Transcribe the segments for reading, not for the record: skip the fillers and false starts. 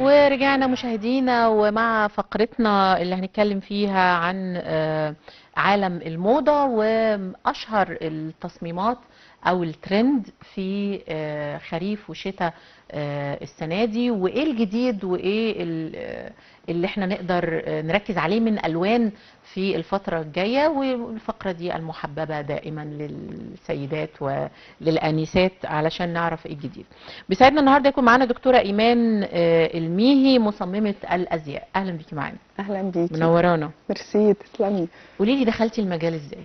ورجعنا مشاهدينا ومع فقرتنا اللي هنتكلم فيها عن عالم الموضة وأشهر التصميمات أو الترند في خريف وشتاء السنة دي، وإيه الجديد وإيه اللي احنا نقدر نركز عليه من ألوان في الفترة الجاية. والفقرة دي المحببة دائما للسيدات وللآنسات علشان نعرف ايه الجديد. بيسعدنا النهارده يكون معانا دكتورة إيمان الميهي، مصممة الأزياء. أهلا بيكي معانا. اهلا بيكي. منورانا. ميرسي، تسلمي. قولي لي دخلتي المجال ازاي؟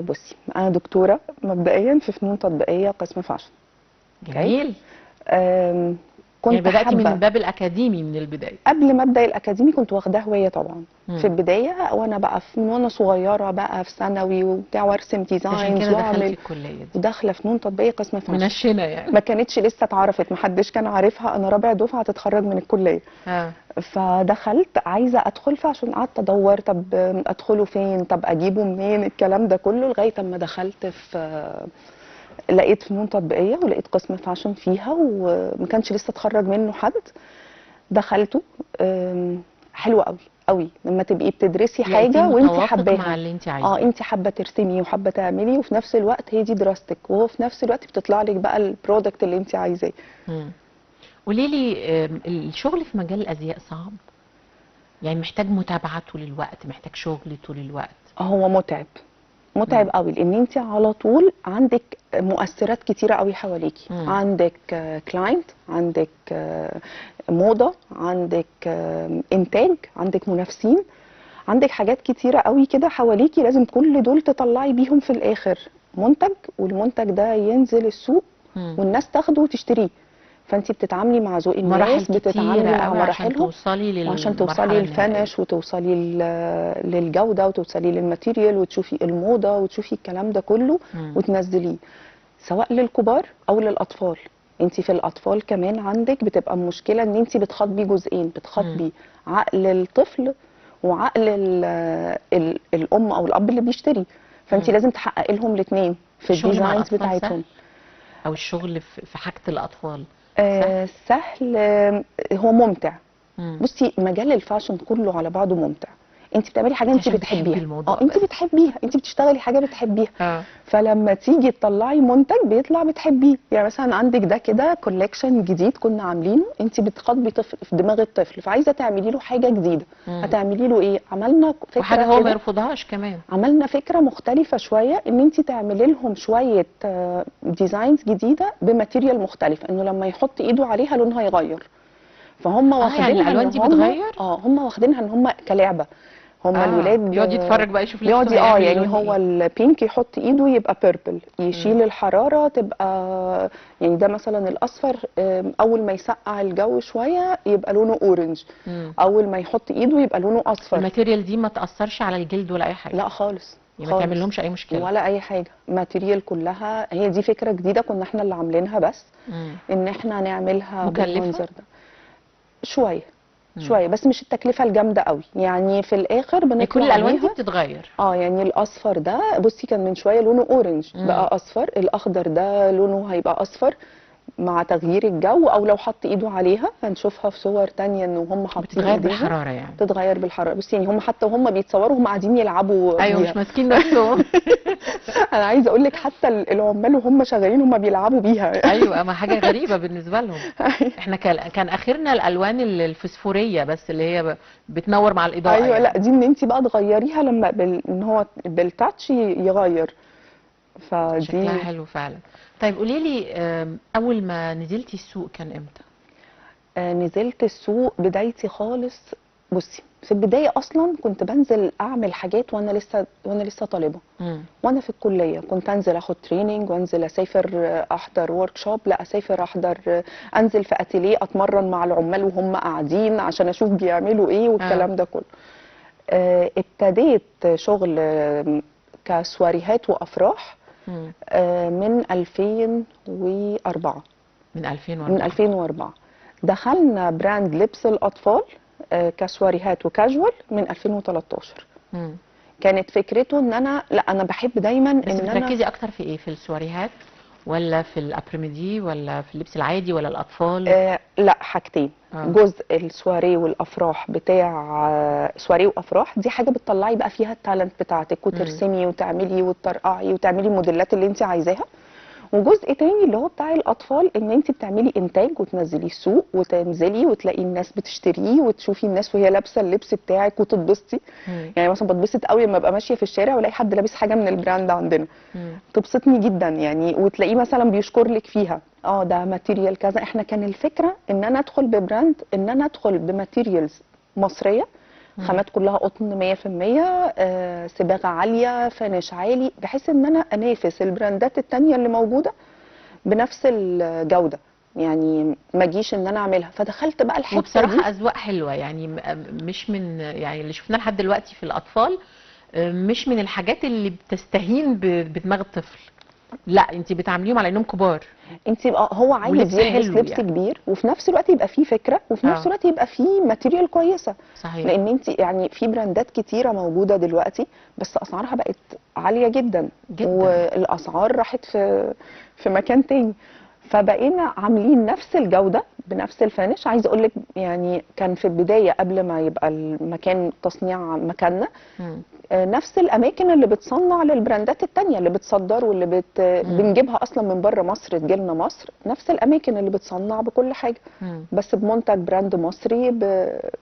بصي، انا دكتوره مبدئيا في فنون تطبيقيه قسم فاشن. جميل. كنت يعني بدأتي من حابه الباب الأكاديمي من البداية. قبل ما ابدا الاكاديمي كنت واخداه هوايه طبعا. في مم. البدايه وانا بقى من وانا صغيره بقى في ثانوي وبتاع، وارسم عشان ديزاينز كده دخلتي واعمل، الكلية دي وداخله فنون تطبيقيه قسم فاشن. منشنة يعني. ما كانتش لسه اتعرفت، محدش كان عارفها، انا رابع دفعه تتخرج من الكليه. فدخلت عايزه ادخل، فعشان قعدت ادور طب ادخله فين، طب اجيبه منين، الكلام ده كله، لغايه اما دخلت في لقيت فنون تطبيقيه ولقيت قسم فاشن فيها، وما كانش لسه اتخرج منه حد. دخلته. حلو قوي قوي لما تبقي بتدرسي حاجه وانت حباها مع اللي انت عايزاه. انت حابه ترسمي وحابه تعملي، وفي نفس الوقت هي دي دراستك، وهو في نفس الوقت بتطلع لك بقى البرودكت اللي انت عايزاه. قولي لي، الشغل في مجال الازياء صعب؟ يعني محتاج متابعه طول الوقت، محتاج شغل طول الوقت؟ هو متعب قوي، لان انت على طول عندك مؤثرات كتيره قوي حواليكي. عندك كلاينت، عندك موضه، عندك انتاج، عندك منافسين، عندك حاجات كتيره قوي كده حواليكي، لازم كل دول تطلعي بيهم في الاخر منتج، والمنتج ده ينزل السوق والناس تاخده وتشتريه. فانت بتتعاملي مع ذوق الناس، بتتعاملي مع مراحلهم وعشان توصلي للفنش، وتوصلي للجوده، وتوصلي للماتيريال، وتشوفي الموضه، وتشوفي الكلام ده كله وتنزليه، سواء للكبار او للاطفال. انت في الاطفال كمان عندك بتبقى المشكله ان انت بتخاطبي جزئين، بتخاطبي عقل الطفل وعقل الام او الاب اللي بيشتري، فانت لازم تحققي لهم الاثنين في الديزاينز بتاعتهم. او الشغل في حاجه الاطفال سهل. هو ممتع. بصي، مجال الفاشن كله على بعضه ممتع. انت بتعملي حاجه انت بتحبيها، انت بتحبيها، انت بتشتغلي حاجه بتحبيها. فلما تيجي تطلعي منتج بيطلع بتحبيه. يعني مثلا عندك ده كده كولكشن جديد كنا عاملينه، انت بتخاطبي طفل في دماغ الطفل، فعايزه تعملي له حاجه جديده. هتعملي له ايه؟ عملنا فكره وحاجه هو ما يرفضهاش كمان. عملنا فكره مختلفه شويه، ان انت تعملي لهم شويه ديزاينز جديده بماتيريال مختلفه، انه لما يحط ايده عليها لونها يغير. فهم واخدينها يعني الالوان دي بتغير؟ هم واخدينها ان هم كلعبه. هم الولاد يقعد يتفرج بقى يشوف يقعد يعني هو البينك يحط ايده يبقى بيربل، يشيل الحراره تبقى، يعني ده مثلا الاصفر اول ما يسقع الجو شويه يبقى لونه اورنج، اول ما يحط ايده يبقى لونه اصفر. الماتيريال دي ما تاثرش على الجلد ولا اي حاجه؟ لا خالص، يعني ما تعمل لهمش اي مشكله ولا اي حاجه. ماتيريال كلها، هي دي فكره جديده كنا احنا اللي عاملينها، بس ان احنا نعملها بالمنظر ده. شويه بس مش التكلفه الجامده قوي، يعني في الاخر بنطلع كل الالوان دي بتتغير. يعني الاصفر ده بصي كان من شويه لونه اورنج بقى اصفر، الاخضر ده لونه هيبقى اصفر مع تغيير الجو، او لو حط ايده عليها هنشوفها في صور تانية ان هم حاطين بتتغير بالحراره. يعني بتتغير بالحراره. بصي يعني هم حتى وهم بيتصوروا هم قاعدين يلعبوا ايوه بيها. مش ماسكين نفسهم. انا عايزه اقول لك حتى العمال وهم شغالين هم بيلعبوا بيها. ايوه، ما حاجه غريبه بالنسبه لهم. احنا كان اخرنا الالوان الفسفوريه بس، اللي هي بتنور مع الاضاءه. ايوه يعني. لا، دي ان انت بقى تغيريها لما ان هو بالتاتش يغير. فدي شكلها حلو فعلا. طيب قولي لي، اول ما نزلتي السوق كان امتى؟ نزلت السوق بدايتي خالص. بصي، في البدايه اصلا كنت بنزل اعمل حاجات وانا لسه طالبه. وانا في الكليه كنت انزل اخد تريننج، وانزل اسافر احضر ورك شوب، لا اسافر احضر، انزل في اتيليه اتمرن مع العمال وهم قاعدين عشان اشوف بيعملوا ايه والكلام ده كله. ابتديت شغل كسواريهات وافراح من 2004. من 2004 دخلنا براند لبس الاطفال كسواريهات وكاجوال من 2013. كانت فكرته ان انا بحب دايما بس ان بتركزي اكتر في ايه؟ في السواريهات ولا في الابريميدي ولا في اللبس العادي ولا الاطفال؟ لا، حاجتين. اه. جزء السواريه والافراح بتاع سواريه وافراح، دي حاجه بتطلعي بقى فيها التالنت بتاعتك وترسمي وتعملي وتطرقعي وتعملي الموديلات اللي انت عايزاها. وجزء تاني اللي هو بتاع الاطفال، ان انت بتعملي انتاج وتنزليه السوق وتنزلي وتلاقي الناس بتشتريه وتشوفي الناس وهي لابسه اللبس بتاعك وتتبسطي. يعني مثلا بتبسط قوي لما ابقى ماشيه في الشارع والاقي حد لابس حاجه من البراند عندنا، تبسطني جدا يعني. وتلاقيه مثلا بيشكر لك فيها، ده ماتيريال كذا. احنا كان الفكره ان انا ادخل ببراند، ان انا ادخل بماتيريالز مصريه، خامات كلها قطن 100%، صباغه عاليه، فينش عالي، بحيث ان انا انافس البراندات التانية اللي موجوده بنفس الجوده. يعني ما اجيش ان انا اعملها، فدخلت بقى الحته وبصراحه دي. اذواق حلوه يعني، مش من يعني اللي شفناه لحد دلوقتي في الاطفال، مش من الحاجات اللي بتستهين بدماغ الطفل. لا، انت بتعامليهم على انهم كبار. انت يبقى هو عايز ولبس يلبس حلو لبس يعني. كبير، وفي نفس الوقت يبقى فيه فكره، وفي نفس الوقت يبقى فيه ماتيريال كويسه. صحيح. لان انت يعني في براندات كتيره موجوده دلوقتي، بس اسعارها بقت عاليه جدا جدا. والاسعار راحت في مكان تاني. فبقينا عاملين نفس الجوده بنفس الفينش. عايزه اقول لك يعني كان في البدايه قبل ما يبقى المكان تصنيع مكاننا، نفس الاماكن اللي بتصنع للبراندات التانية اللي بتصدر واللي بنجيبها اصلا من بره مصر تجيلنا مصر، نفس الاماكن اللي بتصنع بكل حاجه، بس بمنتج براند مصري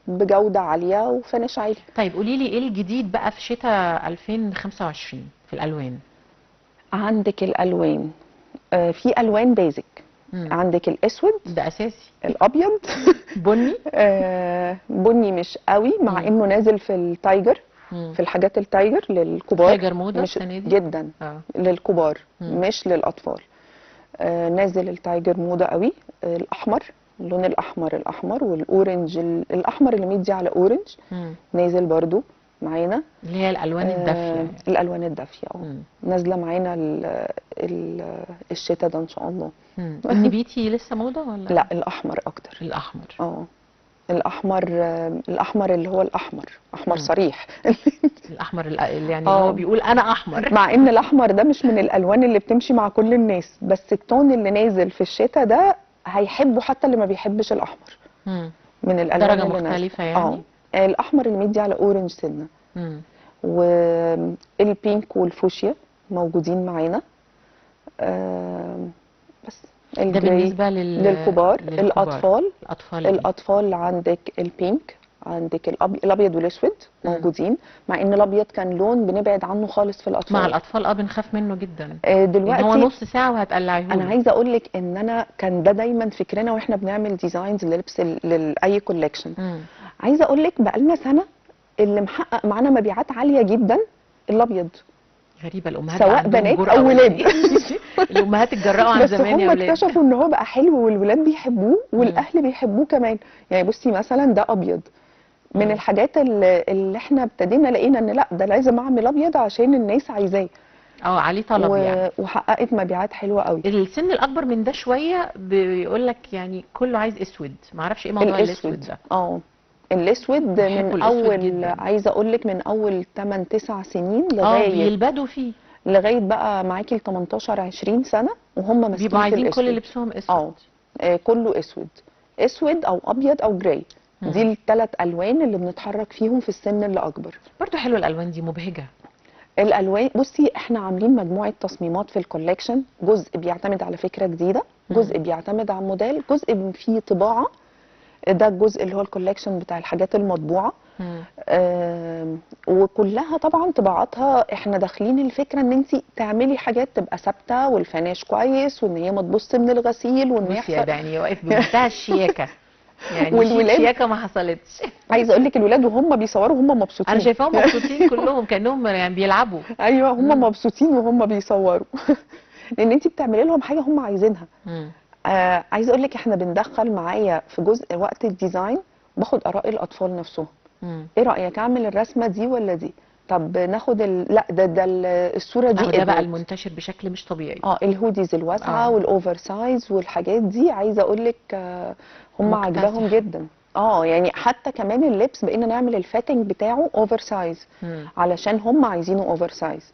بجوده عاليه وفينش عالي. طيب قولي لي ايه الجديد بقى في شتاء 2025 في الالوان؟ عندك الالوان، في الوان بيزك. عندك الاسود، ده اساسي. الابيض بني. بني مش قوي، مع انه نازل في التايجر، في الحاجات التايجر للكبار. تايجر موضه مش السنه دي جدا. للكبار مش للاطفال. نازل التايجر موضه قوي. الاحمر، اللون الاحمر والاورنج، الاحمر اللي مدي على اورنج، نازل برضو معانا، اللي هي الالوان الدافيه يعني. الالوان الدافيه نازله معانا الشتاء ده ان شاء الله. النبيتي لسه موضه ولا؟ لا، الاحمر اكتر. الاحمر. الاحمر اللي هو احمر صريح. الاحمر اللي يعني هو بيقول انا احمر. مع ان الاحمر ده مش من الالوان اللي بتمشي مع كل الناس، بس التون اللي نازل في الشتاء ده هيحبه حتى اللي ما بيحبش الاحمر. من الالوان درجه اللي مختلفه نازله. يعني. الاحمر اللي مدي على اورنج سنه. والبينك والفوشيا موجودين معانا. بس ده بالنسبه للكبار. الاطفال عندك البينك، عندك الابيض والاسود موجودين، مع ان الابيض كان لون بنبعد عنه خالص في الاطفال. مع الاطفال بنخاف منه جدا. دلوقتي هو نص ساعه وهتقلعيه. انا عايزه اقول لك ان انا كان ده دايما فكرنا واحنا بنعمل ديزاينز للبس لاي كولكشن. عايزه اقول لك بقالنا سنه اللي محقق معانا مبيعات عاليه جدا الابيض. غريبه الامهات سواء بنات او ولاد. الامهات اتجرأوا عن زمان يا بس هم ولاد. اكتشفوا ان هو بقى حلو والولاد بيحبوه والاهل بيحبوه كمان. يعني بصي مثلا ده ابيض من الحاجات اللي احنا ابتدينا لقينا ان لا، ده لازم اعمل ابيض عشان الناس عايزاه. عليه طلب يعني. وحققت مبيعات حلوه قوي. السن الاكبر من ده شويه بيقول لك يعني كله عايز اسود، معرفش ايه موضوع الاسود ده. الاسود من اول، عايزه اقول لك من اول 8 9 سنين لغايه بيلبدوا فيه لغايه بقى معاكي ال 18 20 سنه وهم ماسكين بيبقوا عايزين الاسود. كل لبسهم اسود. كله اسود او ابيض او جراي. دي الثلاث الوان اللي بنتحرك فيهم في السن اللي اكبر. برضو حلوه الالوان دي، مبهجه. الالوان بصي احنا عاملين مجموعه تصميمات في الكولكشن، جزء بيعتمد على فكره جديده، جزء بيعتمد على موديل، جزء فيه طباعه. ده الجزء اللي هو الكولكشن بتاع الحاجات المطبوعه. وكلها طبعا طباعاتها احنا داخلين الفكره ان انت تعملي حاجات تبقى ثابته والفينش كويس وان هي ما تبص من الغسيل وان يحصل يعني واقف بمنتهى الشياكه. يعني والولاد شياكه ما حصلتش. عايزه اقول لك الولاد وهم بيصوروا هم مبسوطين. انا شايفاهم مبسوطين كلهم كانهم يعني بيلعبوا. ايوه هم مبسوطين وهم بيصوروا. لان انت بتعملي لهم حاجه هم عايزينها. عايزه اقول لك احنا بندخل معايا في جزء وقت الديزاين باخد اراء الاطفال نفسهم. ايه رايك اعمل الرسمه دي ولا دي؟ طب ناخد لا ده الصوره دي ده بقى المنتشر بشكل مش طبيعي. الهوديز الواسعه والاوفر سايز والحاجات دي. عايزه اقول لك هم عاجباهم جدا. يعني حتى كمان اللبس بقينا نعمل الفاتنج بتاعه اوفر سايز علشان هم عايزينه اوفر سايز.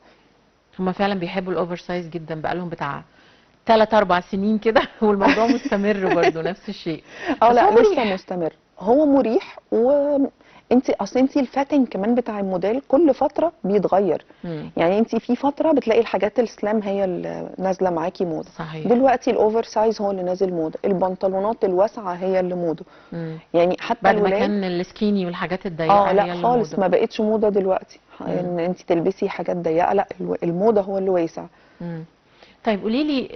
هم فعلا بيحبوا الاوفر سايز جدا، بقى لهم بتاع 3 4 سنين كده والموضوع مستمر برضه نفس الشيء. اه بس لا هو لسه مريح. مستمر، هو مريح. اصل انت الفاتنج كمان بتاع الموديل كل فتره بيتغير. مم. يعني انت في فتره بتلاقي الحاجات السلام هي اللي نازله معاكي موضه، صحيح. دلوقتي الاوفر سايز هو اللي نازل موضه، البنطلونات الواسعه هي اللي موضه. مم. يعني حتى بعد ما الولاد كان السكيني والحاجات الضيقه لا هي اللي خالص موضه. ما بقتش موضه دلوقتي مم. ان انت تلبسي حاجات ضيقه، لا الموضه هو اللي واسع. مم. طيب قولي لي،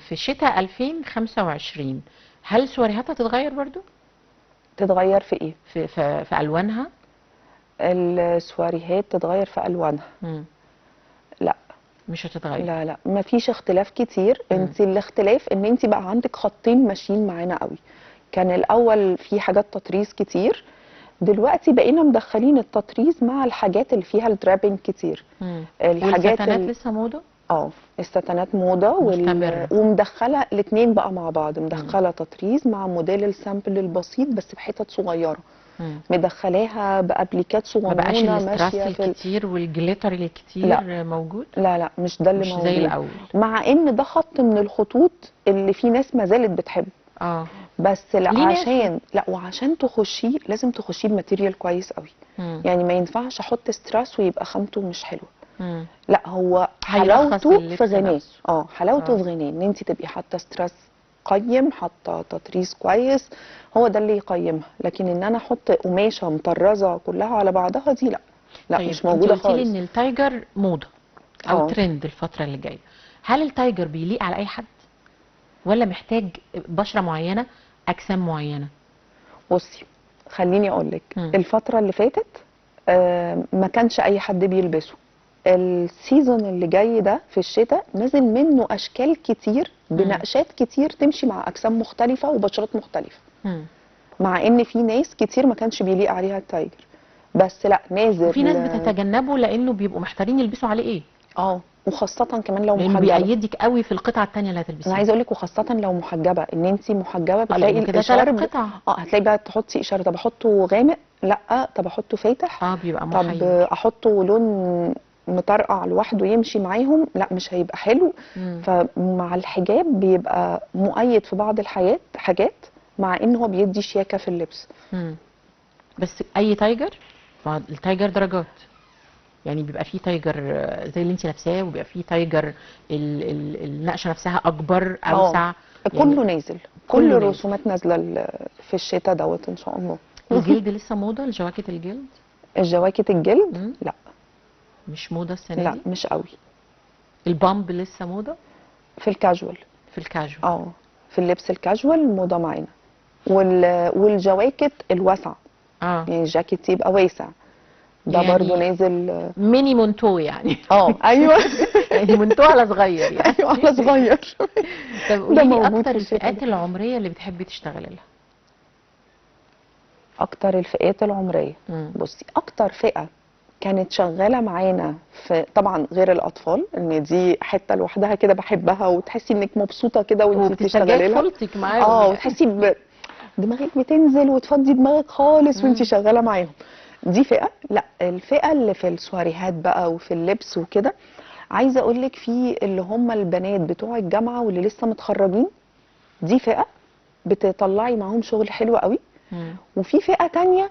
في شتاء 2025 هل سواريهاتها تتغير برضو تتغير في ايه؟ في الوانها؟ السواريهات تتغير في الوانها؟ مم. لا مش هتتغير. لا ما فيش اختلاف كتير. مم. انت الاختلاف ان انت بقى عندك خطين ماشيين معانا قوي. كان الاول في حاجات تطريز كتير، دلوقتي بقينا مدخلين التطريز مع الحاجات اللي فيها الدرابنج كتير. مم. الحاجات والستانات لسه موضه؟ الستانات موضه مستمرة. ومدخله الاثنين بقى مع بعض، مم. مدخله تطريز مع موديل السامبل البسيط بس بحتت صغيره، مم. مدخلاها بابليكات ما بقاش صغنونه الاستراس ماشيه الكتير والجليتر لا الكتير موجود؟ لا مش ده اللي مش زي موجود. الاول. مع ان ده خط من الخطوط اللي في ناس ما زالت بتحبه، اه بس لا ليه ناس. وعشان تخشيه لازم تخشيه بماتيريال كويس قوي. مم. يعني ما ينفعش احط ستراس ويبقى خامته مش حلوه. مم. لا هو هيرخص حلاوته اللبس في غناه. نفسه. حلاوته اه. في غناه ان انت تبقي حاطه ستراس قيم، حاطه تطريز كويس، هو ده اللي يقيمها. لكن ان انا احط قماشه مطرزه كلها على بعضها دي لا طيب مش انت موجوده قلتي لي خالص. ان التايجر موضه او اه ترند الفتره اللي جايه. هل التايجر بيليق على اي حد ولا محتاج بشره معينه، اجسام معينه؟ بصي خليني اقول لك، مم. الفتره اللي فاتت ما كانش اي حد بيلبسه. السيزون اللي جاي ده في الشتاء نزل منه اشكال كتير بنقشات كتير تمشي مع اجسام مختلفه وبشرات مختلفه. مم. مع ان في ناس كتير ما كانش بيليق عليها التايجر، بس لا وفي ناس نازل. بتتجنبه لانه بيبقوا محتارين يلبسوا عليه ايه، وخاصه كمان لو لانه محجبه. بيأيدك قوي في القطعه الثانيه اللي انا هتلبسيها. عايزه اقول لك وخاصه لو محجبه، ان انت محجبه بتلاقي لان كده 3 الاشارب. قطع. هتلاقي بقى تحطي اشاره، طب احطه غامق، لا طب احطه فاتح، بيبقى طب محير. احطه لون مطرقع لوحده يمشي معاهم، لا مش هيبقى حلو. مم. فمع الحجاب بيبقى مؤيد في بعض حاجات، مع ان هو بيدي شياكه في اللبس. مم. بس اي تايجر، ما التايجر درجات، يعني بيبقى فيه تايجر زي اللي انت لابساه، وبيبقى فيه تايجر النقشه نفسها اكبر اوسع. يعني كله نازل، كل كله نازل. الرسومات نازله في الشتاء دوت ان شاء الله. الجلد لسه موضه، الجواكت الجلد؟ الجواكت الجلد مم. لا مش موضه السنه لا دي؟ مش قوي. البامب لسه موضه في الكاجوال. في الكاجوال. في اللبس الكاجوال موضه معانا. والجواكت الواسعه، يعني الجاكيت يبقى واسع، ده برضو يعني نازل. ميني مونتو يعني. ايوه يعني مونتو على صغير يعني. ايوه على صغير. طب ده قولي لي موجود اكتر في الشتاء الفئات ده. العمريه اللي بتحبي تشتغلي لها؟ اكتر الفئات العمريه، بصي اكتر فئه كانت شغاله معانا في، طبعا غير الاطفال ان دي حته لوحدها كده بحبها وتحسي انك مبسوطه كده وانت وبتسترجعي بتشتغلي لها. طفولتك معاهم يعني. وتحسي دماغك بتنزل وتفضي دماغك خالص وانت شغاله معاهم. دي فئه. لا الفئه اللي في السواريهات بقى وفي اللبس وكده، عايزه اقول لك في اللي هم البنات بتوع الجامعه واللي لسه متخرجين، دي فئه بتطلعي معاهم شغل حلو قوي. وفي فئه تانية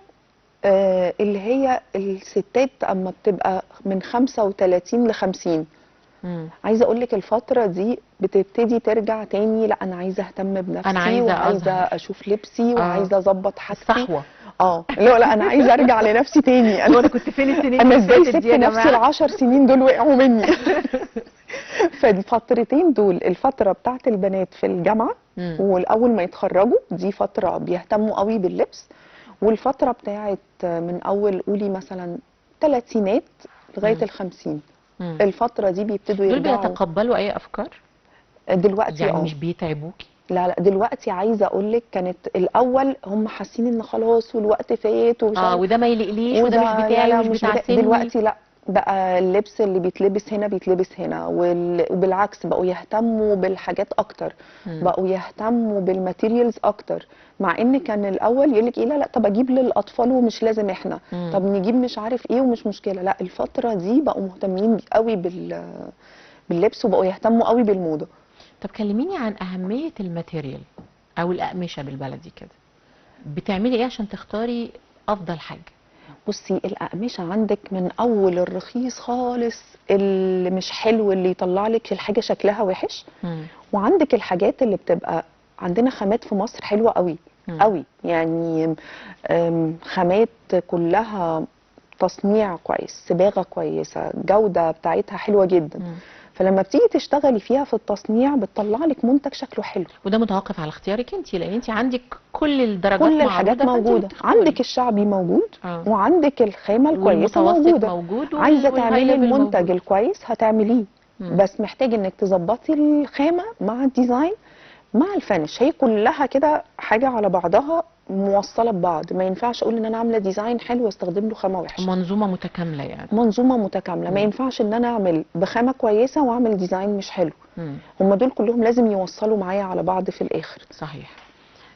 اللي هي الستات اما بتبقى من 35 ل 50. عايزه اقول لك الفتره دي بتبتدي ترجع تاني، لا انا عايزه اهتم انا بنفسي عايزه وعايزه اظهر. اشوف لبسي وعايزه اظبط حاجتي. الصحوه. لا انا عايزه ارجع لنفسي تاني. انا كنت فين السنين انا اللي ازاي فاتت سبت دي يا نفسي جماعه؟ ال10 سنين دول وقعوا مني. فالفترتين دول، الفتره بتاعت البنات في الجامعه والاول ما يتخرجوا، دي فتره بيهتموا قوي باللبس. والفتره بتاعت من اول قولي مثلا الثلاثينات لغايه ال50، الفتره دي بيبتدوا دول يرجعوا. بيتقبلوا اي افكار دلوقتي يعني مش بيتعبوكي؟ لا دلوقتي عايزه اقول لك، كانت الاول هم حاسين ان خلاص والوقت فات ومش عارف وده ما يليقليش وده مش بتاعي لا ومش بتاع سني. دلوقتي لا، بقى اللبس اللي بيتلبس هنا بيتلبس هنا، وبالعكس بقوا يهتموا بالحاجات اكتر. بقوا يهتموا بالماتيريالز اكتر. مع ان كان الاول يقول لك ايه، لا طب اجيب للاطفال ومش لازم احنا، طب نجيب مش عارف ايه ومش مشكله. لا الفتره دي بقوا مهتمين قوي باللبس وبقوا يهتموا قوي بالموضه. طب كلميني عن اهميه الماتيريال او الاقمشه بالبلدي كده، بتعملي ايه عشان تختاري افضل حاجه؟ بصي، الأقمشة عندك من أول الرخيص خالص اللي مش حلو، اللي يطلع لك الحاجة شكلها وحش، مم. وعندك الحاجات اللي بتبقى عندنا خامات في مصر حلوة قوي مم. قوي يعني. خامات كلها تصنيع كويس، صباغة كويسة، جودة بتاعتها حلوة جدا. مم. فلما بتيجي تشتغلي فيها في التصنيع بتطلع لك منتج شكله حلو. وده متوقف على اختيارك انت، لان انت عندك كل الدرجات كل الحاجات معروضه فانت اللي موجودة، بتختاري. عندك الشعبي موجود، اه، وعندك الخامة الكويسة والمتوسط موجودة. موجود عايزة والهاي تعملي ليفل المنتج موجود. الكويس هتعمليه، مم. بس محتاج انك تظبطي الخامة مع الديزاين مع الفينش، هي كلها كده حاجة على بعضها موصلة ببعض. ما ينفعش اقول ان انا عاملة ديزاين حلو واستخدم له خامة وحشة. منظومه متكامله يعني. منظومة متكاملة، ما مم. ينفعش ان انا اعمل بخامة كويسة واعمل ديزاين مش حلو. مم. هما دول كلهم لازم يوصلوا معايا على بعض في الاخر. صحيح.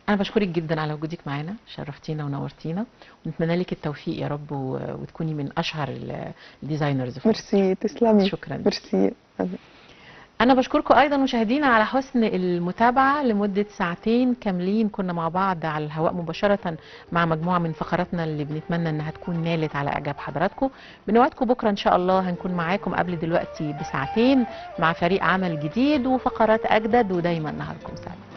انا بشكرك جدا على وجودك معانا، شرفتينا ونورتينا، ونتمنى لك التوفيق يا رب وتكوني من اشهر الديزاينرز في مصر. ميرسي، تسلمي. شكرا. ميرسي. انا بشكركم ايضا مشاهدينا على حسن المتابعه لمده ساعتين كاملين، كنا مع بعض على الهواء مباشره مع مجموعه من فقراتنا اللي بنتمنى انها تكون نالت على اعجاب حضراتكم. بنوعدكم بكره ان شاء الله هنكون معاكم قبل دلوقتي بساعتين مع فريق عمل جديد وفقرات اجدد، ودايما نهاركم سعيد.